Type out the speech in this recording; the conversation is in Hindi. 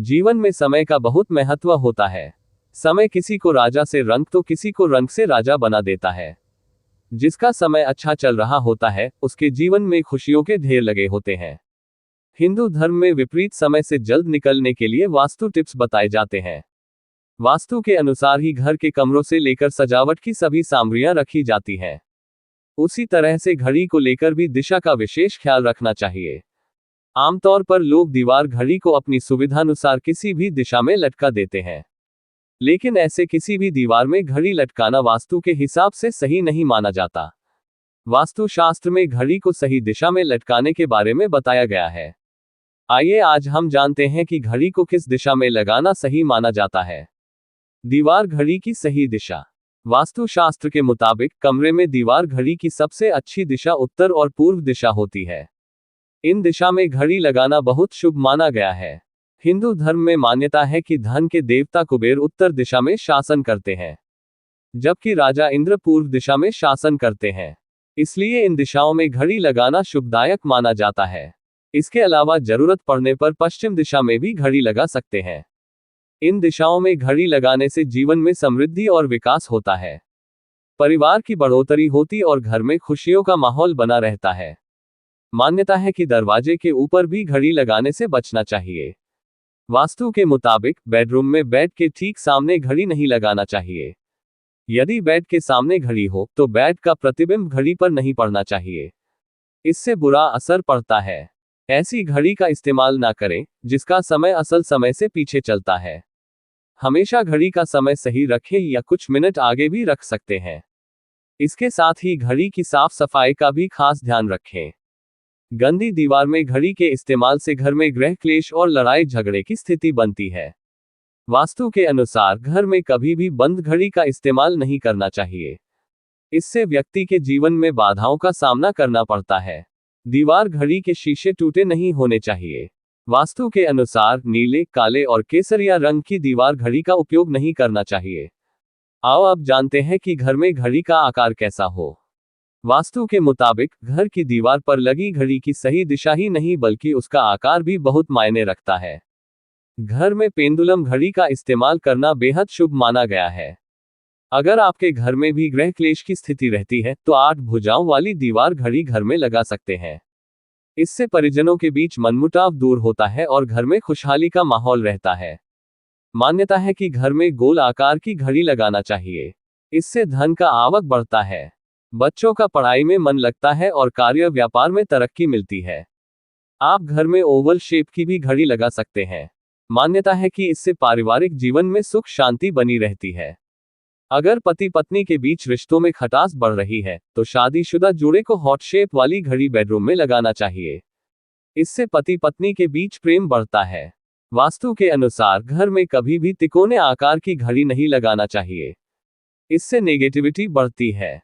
जीवन में समय का बहुत महत्व होता है। समय किसी को राजा से रंक तो किसी को रंक से राजा बना देता है। जिसका समय अच्छा चल रहा होता है उसके जीवन में खुशियों के ढेर लगे होते हैं। हिंदू धर्म में विपरीत समय से जल्द निकलने के लिए वास्तु टिप्स बताए जाते हैं। वास्तु के अनुसार ही घर के कमरों से लेकर सजावट की सभी सामग्रियां रखी जाती हैं। उसी तरह से घड़ी को लेकर भी दिशा का विशेष ख्याल रखना चाहिए। आमतौर पर लोग दीवार घड़ी को अपनी सुविधानुसार किसी भी दिशा में लटका देते हैं, लेकिन ऐसे किसी भी दीवार में घड़ी लटकाना वास्तु के हिसाब से सही नहीं माना जाता। वास्तुशास्त्र में घड़ी को सही दिशा में लटकाने के बारे में बताया गया है। आइए आज हम जानते हैं कि घड़ी को किस दिशा में लगाना सही माना जाता है। दीवार घड़ी की सही दिशा। वास्तुशास्त्र के मुताबिक कमरे में दीवार घड़ी की सबसे अच्छी दिशा उत्तर और पूर्व दिशा होती है। इन दिशा में घड़ी लगाना बहुत शुभ माना गया है। हिंदू धर्म में मान्यता है कि धन के देवता कुबेर उत्तर दिशा में शासन करते हैं, जबकि राजा इंद्र पूर्व दिशा में शासन करते हैं। इसलिए इन दिशाओं में घड़ी लगाना शुभदायक माना जाता है। इसके अलावा जरूरत पड़ने पर पश्चिम दिशा में भी घड़ी लगा सकते हैं। इन दिशाओं में घड़ी लगाने से जीवन में समृद्धि और विकास होता है, परिवार की बढ़ोतरी होती और घर में खुशियों का माहौल बना रहता है। मान्यता है कि दरवाजे के ऊपर भी घड़ी लगाने से बचना चाहिए। वास्तु के मुताबिक बेडरूम में बेड के ठीक सामने घड़ी नहीं लगाना चाहिए। यदि बेड के सामने घड़ी हो तो बेड का प्रतिबिंब घड़ी पर नहीं पड़ना चाहिए, इससे बुरा असर पड़ता है। ऐसी घड़ी का इस्तेमाल ना करें जिसका समय असल समय से पीछे चलता है। हमेशा घड़ी का समय सही रखें या कुछ मिनट आगे भी रख सकते हैं। इसके साथ ही घड़ी की साफ सफाई का भी खास ध्यान रखें। गंदी दीवार में घड़ी के इस्तेमाल से घर में गृह क्लेश और लड़ाई झगड़े की स्थिति बनती है। वास्तु के अनुसार घर में कभी भी बंद घड़ी का इस्तेमाल नहीं करना चाहिए। इससे व्यक्ति के जीवन में बाधाओं का सामना करना पड़ता है। दीवार घड़ी के शीशे टूटे नहीं होने चाहिए। वास्तु के अनुसार नीले, काले और केसरिया रंग की दीवार घड़ी का उपयोग नहीं करना चाहिए। आओ अब जानते हैं कि घर में घड़ी का आकार कैसा हो। वास्तु के मुताबिक घर की दीवार पर लगी घड़ी की सही दिशा ही नहीं बल्कि उसका आकार भी बहुत मायने रखता है। घर में पेंडुलम घड़ी का इस्तेमाल करना बेहद शुभ माना गया है। अगर आपके घर में भी गृह क्लेश की स्थिति रहती है तो 8 भुजाओं वाली दीवार घड़ी घर में लगा सकते हैं। इससे परिजनों के बीच मनमुटाव दूर होता है और घर में खुशहाली का माहौल रहता है। मान्यता है कि घर में गोल आकार की घड़ी लगाना चाहिए। इससे धन का आवक बढ़ता है, बच्चों का पढ़ाई में मन लगता है और कार्य व्यापार में तरक्की मिलती है। आप घर में ओवल शेप की भी घड़ी लगा सकते हैं। मान्यता है कि इससे पारिवारिक जीवन में सुख शांति बनी रहती है। अगर पति पत्नी के बीच रिश्तों में खटास बढ़ रही है तो शादीशुदा जोड़े को हॉट शेप वाली घड़ी बेडरूम में लगाना चाहिए। इससे पति पत्नी के बीच प्रेम बढ़ता है। वास्तु के अनुसार घर में कभी भी तिकोने आकार की घड़ी नहीं लगाना चाहिए। इससे नेगेटिविटी बढ़ती है।